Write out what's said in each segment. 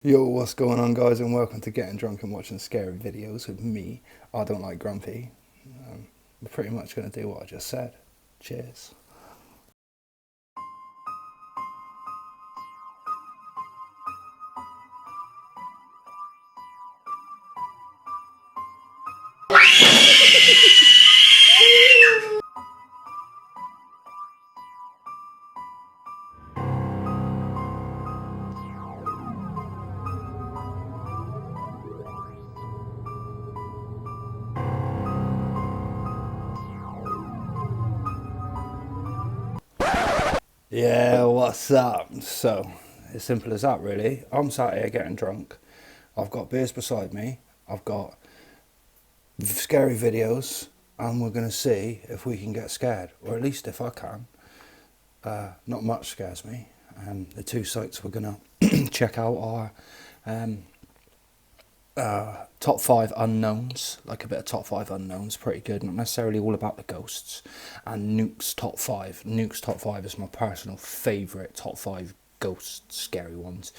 Yo, what's going on, guys, and welcome to Getting Drunk and Watching Scary Videos with me. I don't like grumpy. We're pretty much going to do what I just said. Cheers. Yeah, what's up? So, as simple as that, really. I'm sat here getting drunk. I've got beers beside me. I've got scary videos, and we're going to see if we can get scared, or at least if I can. Not much scares me. The two sites we're going to check out are Top 5 Unknowns, like a bit of Top 5 Unknowns, pretty good, not necessarily all about the ghosts, and Nukes Top 5. Nukes Top 5 is my personal favourite Top 5 ghost scary ones.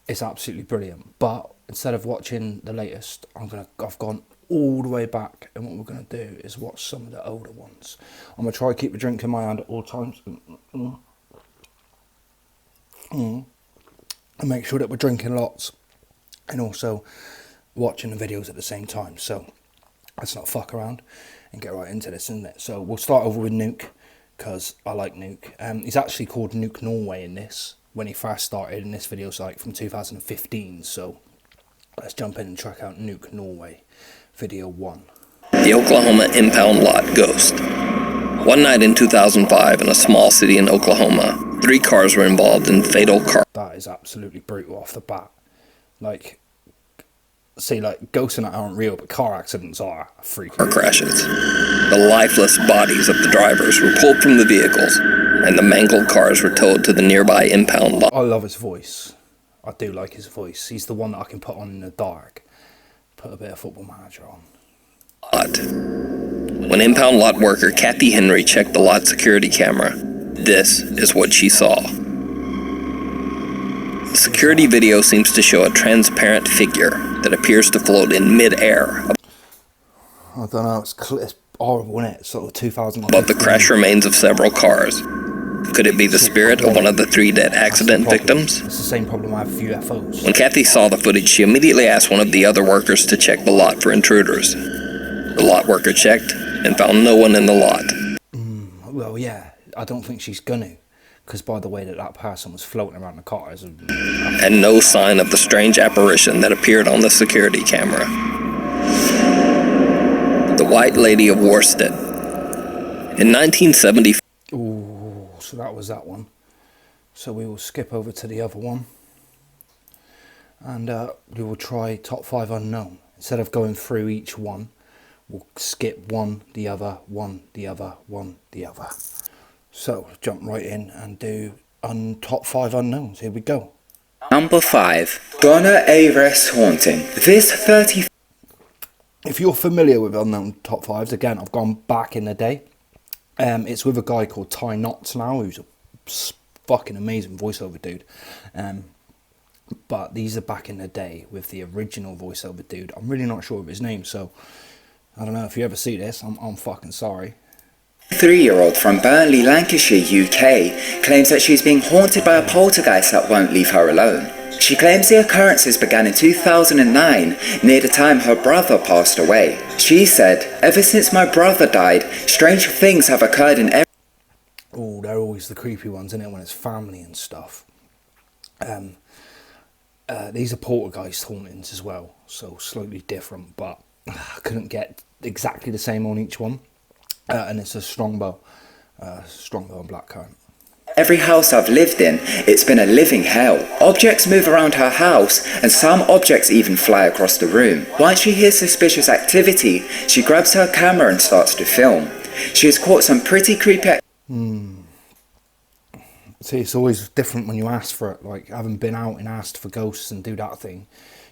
It's absolutely brilliant, but instead of watching the latest, I've gone all the way back, and what we're going to do is watch some of the older ones. I'm going to try to keep a drink in my hand at all times, and make sure that we're drinking lots, and also watching the videos at the same time. So let's not fuck around and get right into this, isn't it? So we'll start over with Nuke, because I like Nuke. He's actually called Nuke Norway in this, when he first started, in this video's like from 2015. So let's jump in and check out Nuke Norway, video 1. The Oklahoma impound lot ghost. One night in 2005 in a small city in Oklahoma, 3 cars were involved in fatal car. That is absolutely brutal off the bat. Like, see, like, ghosts and that aren't real, but car accidents are freaking. Car crashes. The lifeless bodies of the drivers were pulled from the vehicles, and the mangled cars were towed to the nearby impound lot. I love his voice. I do like his voice. He's the one that I can put on in the dark. Put a bit of Football Manager on. When impound lot worker Kathy Henry checked the lot security camera, this is what she saw. The security video seems to show a transparent figure that appears to float in mid-air I don't know, it's horrible, isn't it? It's sort of 2000. above the crash remains of several cars. Could it be the spirit of one of the 3 dead accident victims? It's the same problem I have with UFOs. When Kathy saw the footage, she immediately asked one of the other workers to check the lot for intruders. The lot worker checked and found no one in the lot. Well, yeah, I don't think she's gonna, because by the way that person was floating around the cars. And no sign of the strange apparition that appeared on the security camera. The White Lady of Worsted. In 1974. Ooh, so that was that one. So we will skip over to the other one, and we will try Top 5 Unknown. Instead of going through each one, we'll skip one, the other, one, the other, one, the other. So jump right in and do Top 5 Unknowns. Here we go. Number 5. Donna A. Rest Haunting. This 30. If you're familiar with Unknown Top 5s, again, I've gone back in the day. It's with a guy called Ty Knotts now, who's a fucking amazing voiceover dude. But these are back in the day with the original voiceover dude. I'm really not sure of his name, so I don't know if you ever see this. I'm fucking sorry. 3-year-old from Burnley, Lancashire, UK, claims that she's being haunted by a poltergeist that won't leave her alone. She claims the occurrences began in 2009, near the time her brother passed away. She said, "Ever since my brother died, strange things have occurred in every..." Oh, they're always the creepy ones, isn't it, when it's family and stuff. These are poltergeist hauntings as well, so slightly different, but I couldn't get exactly the same on each one. And it's a strongbow and blackcurrant. Every house I've lived in, it's been a living hell. Objects move around her house, and some objects even fly across the room. Once she hears suspicious activity, she grabs her camera and starts to film. She has caught some pretty creepy... See, it's always different when you ask for it. Like, having been out and asked for ghosts and do that thing,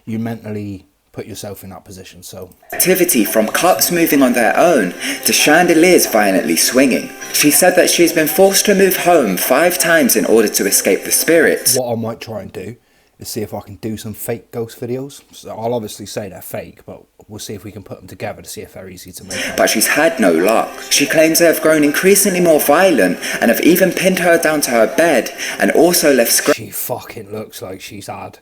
you mentally put yourself in that position. So activity, from cups moving on their own to chandeliers violently swinging. She said that she's been forced to move home 5 times in order to escape the spirits. what I might try and do is see if I can do some fake ghost videos. So I'll obviously say they're fake, but we'll see if we can put them together to see if they're easy to make. But she's had no luck. She claims they have grown increasingly more violent and have even pinned her down to her bed and also left She fucking looks like she's had...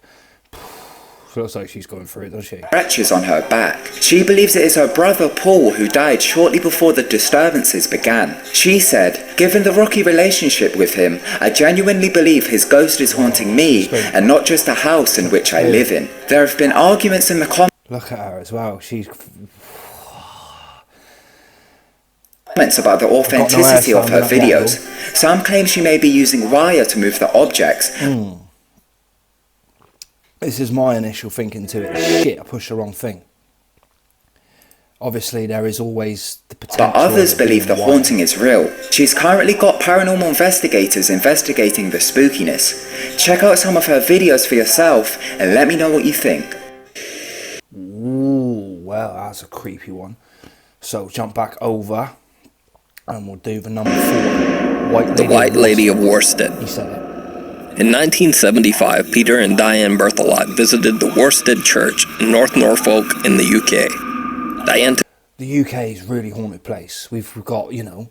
looks like she's going through it, doesn't she? scratches on her back. She believes it is her brother Paul who died shortly before the disturbances began. She said, "Given the rocky relationship with him, I genuinely believe his ghost is haunting me and not just the house in which I live in." There have been arguments in the Look at her as well. She's... comments about the authenticity of her videos. Some claim she may be using wire to move the objects. This is my initial thinking to it. Shit, I pushed the wrong thing. Obviously, there is always the potential. But others believe the haunting is real. She's currently got paranormal investigators investigating the spookiness. Check out some of her videos for yourself and let me know what you think. Ooh, well, that's a creepy one. So jump back over and we'll do the number 4. The White Lady of Worsted. He said it. In 1975, Peter and Diane Berthelot visited the Worsted Church in North Norfolk in the UK. Diane... The UK is a really haunted place. We've got, you know,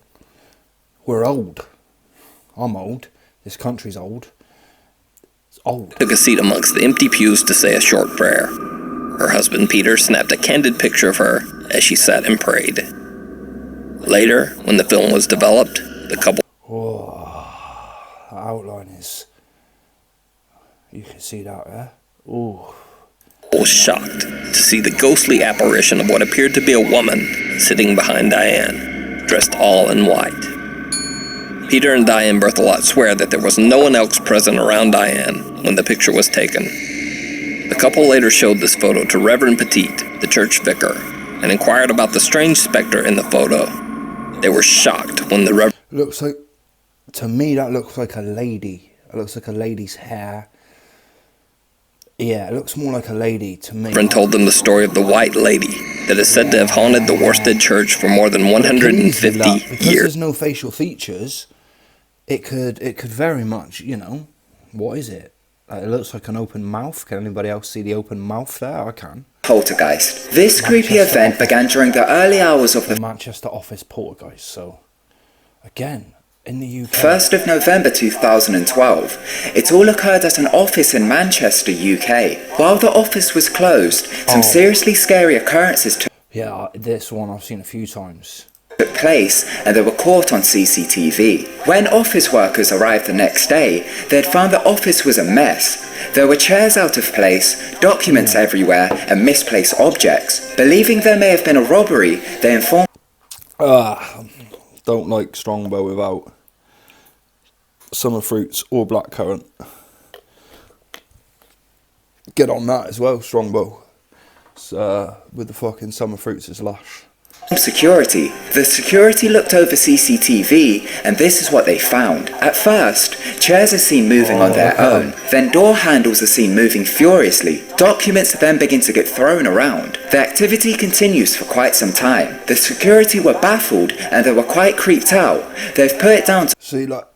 we're old. I'm old. This country's old. It's old. Took a seat amongst the empty pews to say a short prayer. Her husband Peter snapped a candid picture of her as she sat and prayed. Later, when the film was developed, the couple... Oh, the outline is... You can see that there. Ooh. was shocked to see the ghostly apparition of what appeared to be a woman sitting behind Diane, dressed all in white. Peter and Diane Berthelot swear that there was no one else present around Diane when the picture was taken. The couple later showed this photo to Reverend Petit, the church vicar, and inquired about the strange specter in the photo. They were shocked when the Reverend... Looks like... To me, that looks like a lady. It looks like a lady's hair. Yeah, it looks more like a lady to me. Reverend told them the story of the White Lady that is said to have haunted the Worsted Church for more than 150 because years. There's no facial features. It could very much, you know, what is it? It looks like an open mouth. Can anybody else see the open mouth there? I can. Poltergeist. This creepy event began during the early hours of the Manchester office poltergeist. So, again, in the UK. 1st of November 2012. It all occurred at an office in Manchester, UK. While the office was closed, some seriously scary occurrences took This one I've seen a few times. place and they were caught on CCTV. When office workers arrived the next day, they had found the office was a mess. There were chairs out of place, documents everywhere, and misplaced objects. Believing there may have been a robbery, they informed... Don't like Strongbow without summer fruits or blackcurrant. Get on that as well, Strongbow. With the fucking summer fruits is lush. Security. The security looked over CCTV and this is what they found. At first, chairs are seen moving on their own, then door handles are seen moving furiously. Documents then begin to get thrown around. The activity continues for quite some time. The security were baffled and they were quite creeped out. They've put it down to... See, like,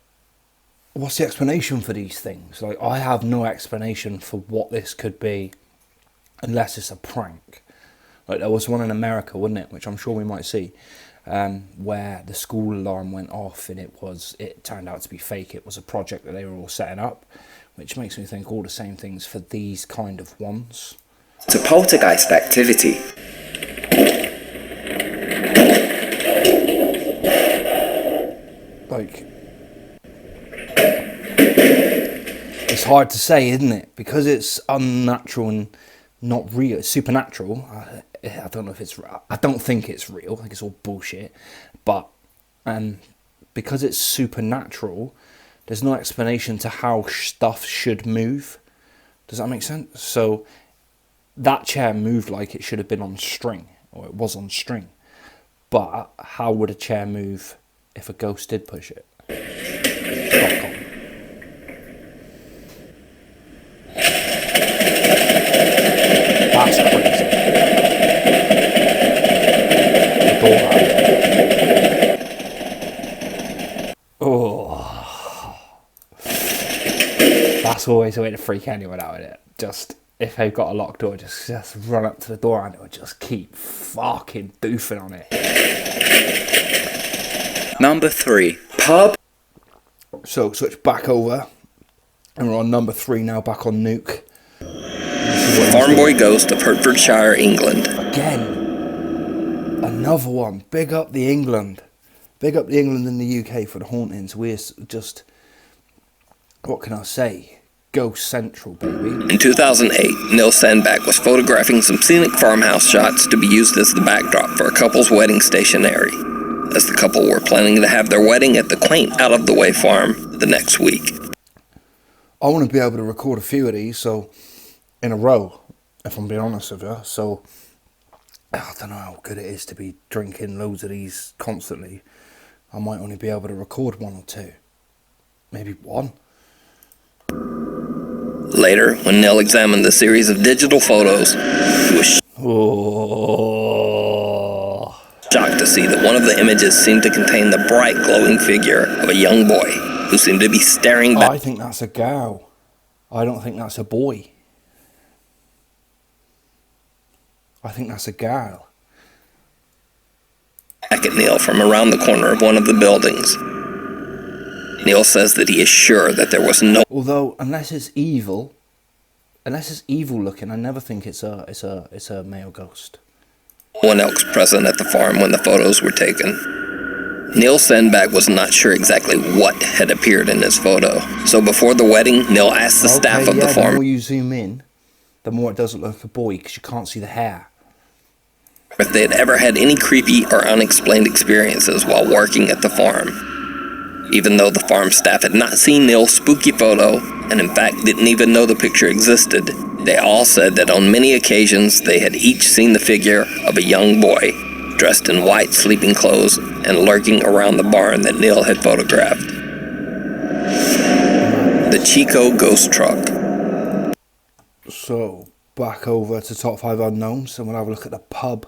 what's the explanation for these things? Like, I have no explanation for what this could be unless it's a prank. Like, there was one in America, wasn't it, which I'm sure we might see, where the school alarm went off and it turned out to be fake. It was a project that they were all setting up, which makes me think all the same things for these kind of ones. To poltergeist activity. Like, it's hard to say, isn't it? Because it's unnatural and not real, it's supernatural. I don't know if it's... I don't think it's real. I think it's all bullshit. But because it's supernatural, there's no explanation to how stuff should move. Does that make sense? So that chair moved like it should have been on string, or it was on string. But how would a chair move if a ghost did push it? That's crazy. Oh, that's always it's a way to freak anyone out, isn't it? Just, if they've got a locked door, just run up to the door and it'll just keep fucking boofing on it. Number 3. Pub. So, switch back over. And we're on number 3 now, back on Nuke. Farm boy ghost of Hertfordshire, England. Again, another one. Big up the England. Big up the England and the UK for the hauntings. We're just, what can I say? Ghost Central, baby. In 2008, Neil Sandbach was photographing some scenic farmhouse shots to be used as the backdrop for a couple's wedding stationery, as the couple were planning to have their wedding at the quaint out-of-the-way farm the next week. I want to be able to record a few of these, so in a row, if I'm being honest with you. So I don't know how good it is to be drinking loads of these constantly. I might only be able to record 1 or 2, maybe 1. Later, when Neil examined the series of digital photos, he was shocked to see that one of the images seemed to contain the bright, glowing figure of a young boy who seemed to be staring back. I think that's a gal. I don't think that's a boy. I think that's a gal. Back at Neil from around the corner of one of the buildings. Neil says that he is sure that there was no. Although, unless it's evil looking, I never think it's a male ghost. One else present at the farm when the photos were taken. Neil Sandbach was not sure exactly what had appeared in his photo. So before the wedding, Neil asked the staff of the farm. The more you zoom in, the more it doesn't look like a boy because you can't see the hair. If they had ever had any creepy or unexplained experiences while working at the farm. Even though the farm staff had not seen Neil's spooky photo, and in fact didn't even know the picture existed, they all said that on many occasions they had each seen the figure of a young boy, dressed in white sleeping clothes and lurking around the barn that Neil had photographed. The Chico Ghost Truck. So, back over to Top 5 Unknowns, and we'll have a look at the pub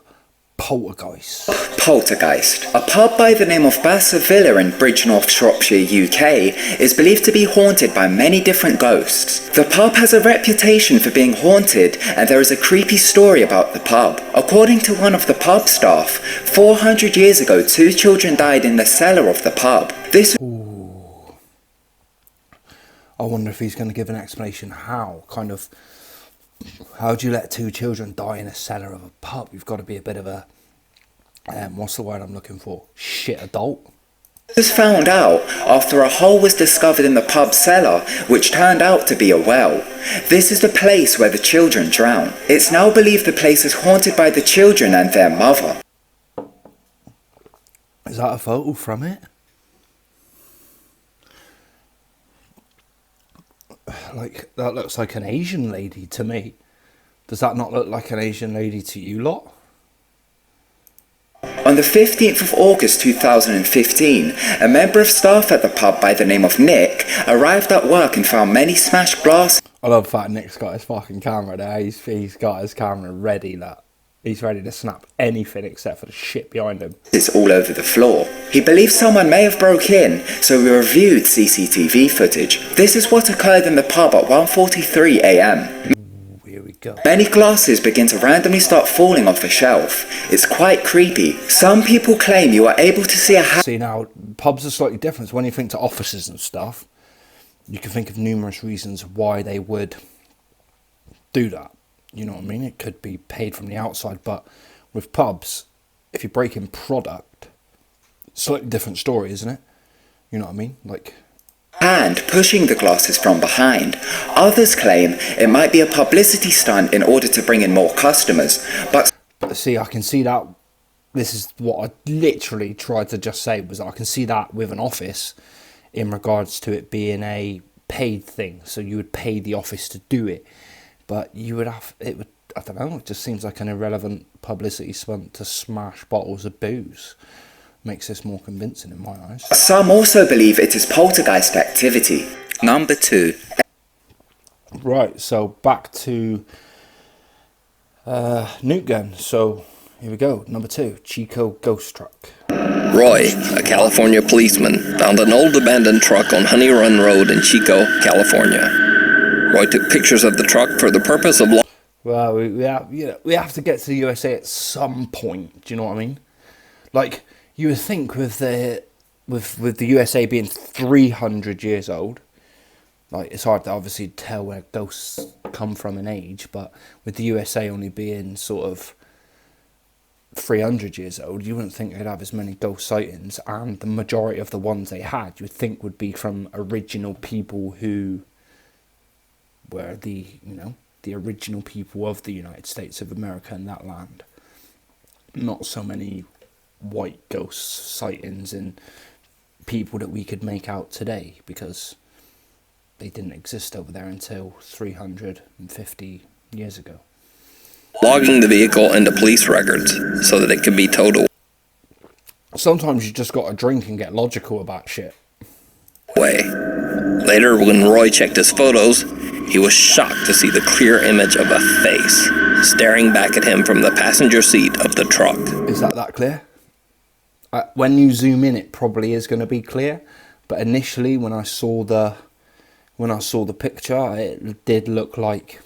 Poltergeist. Poltergeist. A pub by the name of Bassett Villa in Bridgnorth, Shropshire, UK, is believed to be haunted by many different ghosts. The pub has a reputation for being haunted, and there is a creepy story about the pub. According to one of the pub staff, 400 years ago, 2 children died in the cellar of the pub. Ooh. I wonder if he's going to give an explanation how. How do you let 2 children die in a cellar of a pub? You've got to be a bit of a, what's the word I'm looking for? Shit adult. This was found out after a hole was discovered in the pub cellar, which turned out to be a well. This is the place where the children drown. It's now believed the place is haunted by the children and their mother. Is that a photo from it? Like, that looks like an Asian lady to me. Does that not look like an Asian lady to you lot? On the 15th of August 2015, a member of staff at the pub by the name of Nick arrived at work and found many smashed glass. I love the fact Nick's got his fucking camera there. He's got his camera ready, that. He's ready to snap anything except for the shit behind him. It's all over the floor. He believes someone may have broke in, so we reviewed CCTV footage. This is what occurred in the pub at 1:43 a.m. Here we go. Many glasses begin to randomly start falling off a shelf. It's quite creepy. Some people claim you are able to see a See, now, pubs are slightly different. When you think to offices and stuff, you can think of numerous reasons why they would do that. You know what I mean? It could be paid from the outside, but with pubs, if you're breaking product, slightly different story, isn't it? You know what I mean? Like, hand pushing the glasses from behind. Others claim it might be a publicity stunt in order to bring in more customers, but see, I can see that. This is what I literally tried to just say, was I can see that with an office in regards to it being a paid thing. So you would pay the office to do it. But you would have, it would, I don't know, it just seems like an irrelevant publicity stunt to smash bottles of booze. Makes this more convincing in my eyes. Some also believe it is poltergeist activity. Number 2. Right, so back to Nuke gun. So here we go, number 2, Chico Ghost Truck. Roy, a California policeman, found an old abandoned truck on Honey Run Road in Chico, California. Roy took pictures of the truck for the purpose of... Well, we have to get to the USA at some point. Do you know what I mean? Like, you would think with the USA being 300 years old, like, it's hard to obviously tell where ghosts come from in age, but with the USA only being sort of 300 years old, you wouldn't think they'd have as many ghost sightings, and the majority of the ones they had, you would think would be from original people who were the original people of the United States of America and that land. Not so many white ghost sightings and people that we could make out today, because they didn't exist over there until 350 years ago. Logging the vehicle into police records so that it could be towed Sometimes you just got to drink and get logical about shit. away. Later, when Roy checked his photos, he was shocked to see the clear image of a face staring back at him from the passenger seat of the truck. Is that clear? When you zoom in, it probably is going to be clear, but initially when I saw the picture, it did look like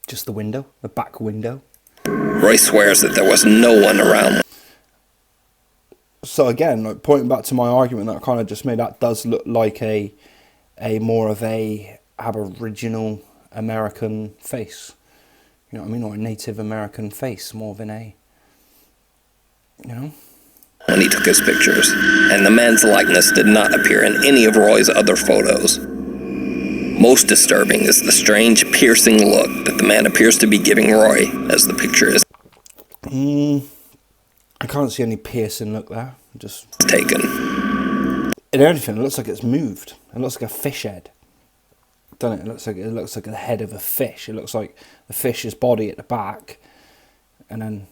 just the window, the back window. Roy swears that there was no one around. So again, like, pointing back to my argument that I kind of just made, that does look like a more of a Aboriginal American face. You know what I mean? Or a Native American face, more than a, you know? When he took his pictures, and the man's likeness did not appear in any of Roy's other photos. Most disturbing is the strange, piercing look that the man appears to be giving Roy as the picture is I can't see any piercing look there. Just taken. In anything, it looks like it's moved. It looks like a fish head. Doesn't it? It looks like the head of a fish. It looks like the fish's body at the back, and then.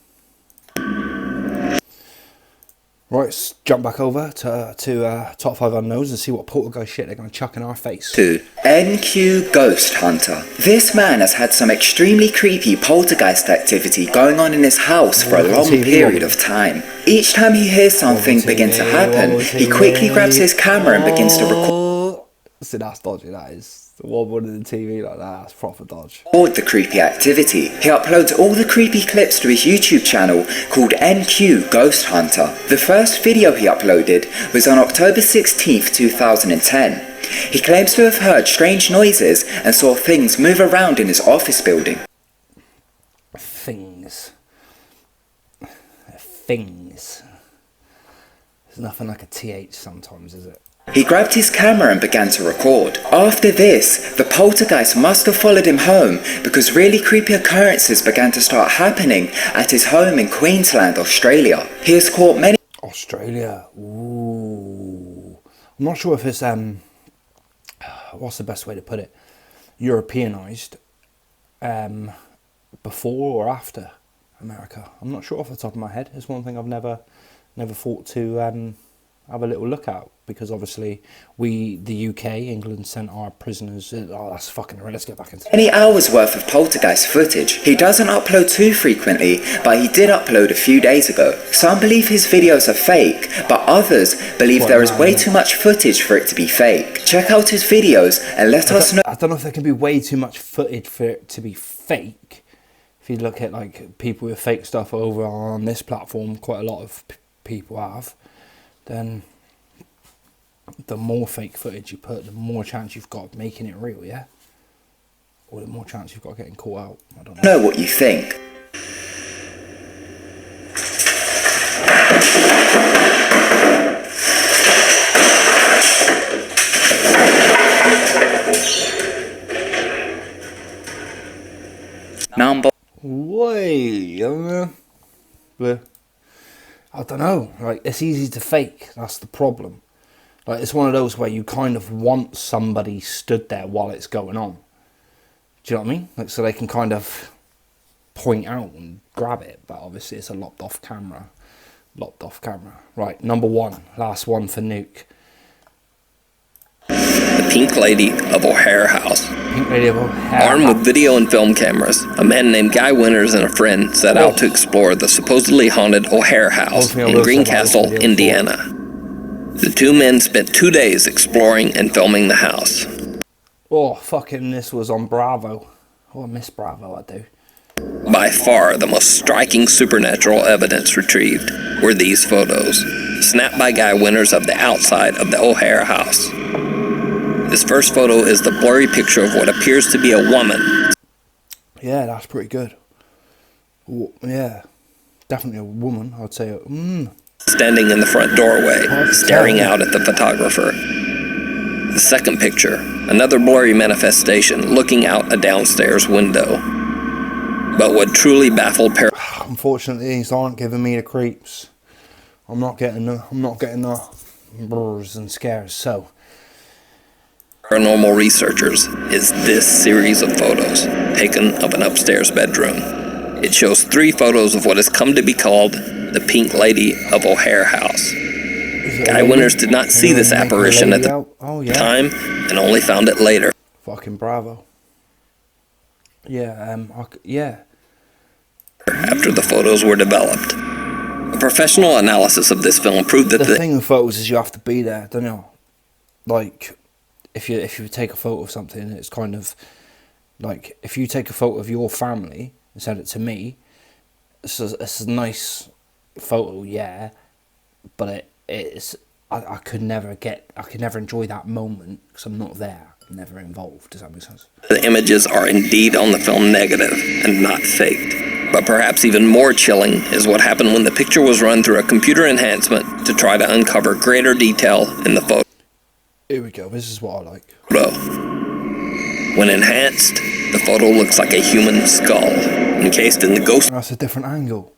Right, let's jump back over to Top 5 Unknowns and see what poltergeist shit they're going to chuck in our face. 2. NQ Ghost Hunter. This man has had some extremely creepy poltergeist activity going on in his house for a long period of time. Each time he hears something begin to happen, he quickly grabs his camera and begins to record. See, that's dodgy, that is. The one in the TV like that, that's proper dodge. The creepy activity. He uploads all the creepy clips to his YouTube channel called NQ Ghost Hunter. The first video he uploaded was on October 16th, 2010. He claims to have heard strange noises and saw things move around in his office building. Things. There's nothing like a TH sometimes, is it? He grabbed his camera and began to record. After this, the poltergeist must have followed him home because really creepy occurrences began to start happening at his home in Queensland, Australia. He has caught many... Australia, ooh. I'm not sure if it's, what's the best way to put it? Europeanized, before or after America. I'm not sure off the top of my head. It's one thing I've never thought to, have a little look at, because obviously the UK, England, sent our prisoners. Oh, that's fucking right. Let's get back into it. Many hours worth of poltergeist footage. He doesn't upload too frequently, but he did upload a few days ago. Some believe his videos are fake, but others believe there is way too much footage for it to be fake. Check out his videos and let us know. I don't know if there can be way too much footage for it to be fake. If you look at like people with fake stuff over on this platform, quite a lot of people have, then the more fake footage you put, the more chance you've got of making it real, yeah? Or the more chance you've got of getting caught out. I don't know. Know what you think. Number... Wait, I don't know. Like, it's easy to fake. That's the problem. Like, it's one of those where you kind of want somebody stood there while it's going on. Do you know what I mean? Like, so they can kind of point out and grab it. But obviously, it's a lopped off camera. Right, number 1. Last one for Nuke. The Pink Lady of O'Hare House. Pink Lady of O'Hare. Armed with video and film cameras, a man named Guy Winters and a friend set out to explore the supposedly haunted O'Hare House in Greencastle, Indiana. The two men spent 2 days exploring and filming the house. Oh, fucking this was on Bravo. Oh, I miss Bravo, I do. By far the most striking supernatural evidence retrieved were these photos, snapped by guy winners of the outside of the O'Hare house. This first photo is the blurry picture of what appears to be a woman. Yeah, that's pretty good. Oh, yeah, definitely a woman, I'd say. Standing in the front doorway, staring out at the photographer. The second picture, another blurry manifestation looking out a downstairs window. But what truly baffled Unfortunately, these aren't giving me the creeps. I'm not getting the brrs and scares. So, paranormal researchers is this series of photos taken of an upstairs bedroom. It shows 3 photos of what has come to be called the Pink Lady of O'Hare House. Guy winners did not see this apparition at the time and only found it later. Fucking Bravo. Yeah, yeah. After the photos were developed. A professional analysis of this film proved that the thing with photos is you have to be there, don't you? Like, if you take a photo of something, it's kind of like, if you take a photo of your family and send it to me, it's a nice photo, yeah, but I could never enjoy that moment because I'm not there. Never involved. Does that make sense? The images are indeed on the film negative and not faked. But perhaps even more chilling is what happened when the picture was run through a computer enhancement to try to uncover greater detail in the photo. Here we go. This is what I like. When enhanced, the photo looks like a human skull, encased in the ghost. That's a different angle.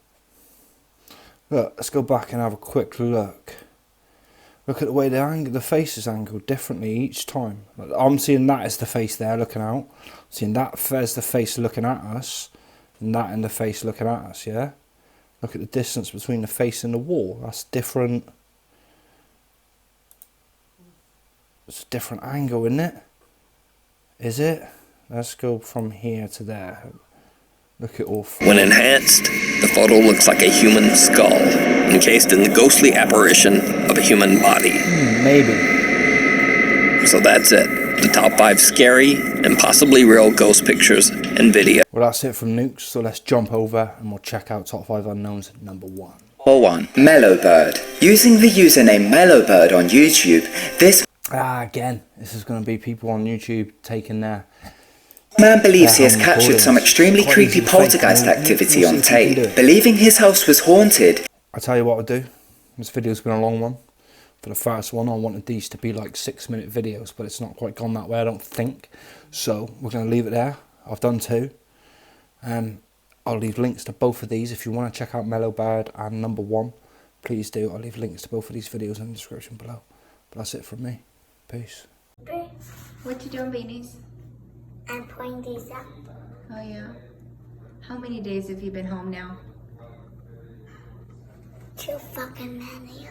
Look, let's go back and have a quick look. Look at the way the face is angled differently each time. I'm seeing that as the face there looking out. Seeing that as the face looking at us. And that in the face looking at us, yeah? Look at the distance between the face and the wall. That's different. It's a different angle, isn't it? Is it? Let's go from here to there. Look at all 4. When enhanced, the photo looks like a human skull, encased in the ghostly apparition of a human body. Maybe. So that's it. The top 5 scary and possibly real ghost pictures and video. Well, that's it from Nukes, so let's jump over and we'll check out Top 5 Unknowns number 1. 1. Mellowbird. Using the username Mellowbird on YouTube, this again, this is going to be people on YouTube taking their man believes he has captured some extremely creepy poltergeist activity on tape, believing his house was haunted. I'll tell you what I'll do. This video's been a long one. For the first one, I wanted these to be like 6-minute videos, but it's not quite gone that way, I don't think. So we're going to leave it there. I've done 2. I'll leave links to both of these. If you want to check out Mellowbird and number 1, please do. I'll leave links to both of these videos in the description below. But that's it from me. Peace. What you doing, Beanies? I'm putting these up. Oh yeah. How many days have you been home now? Too fucking many.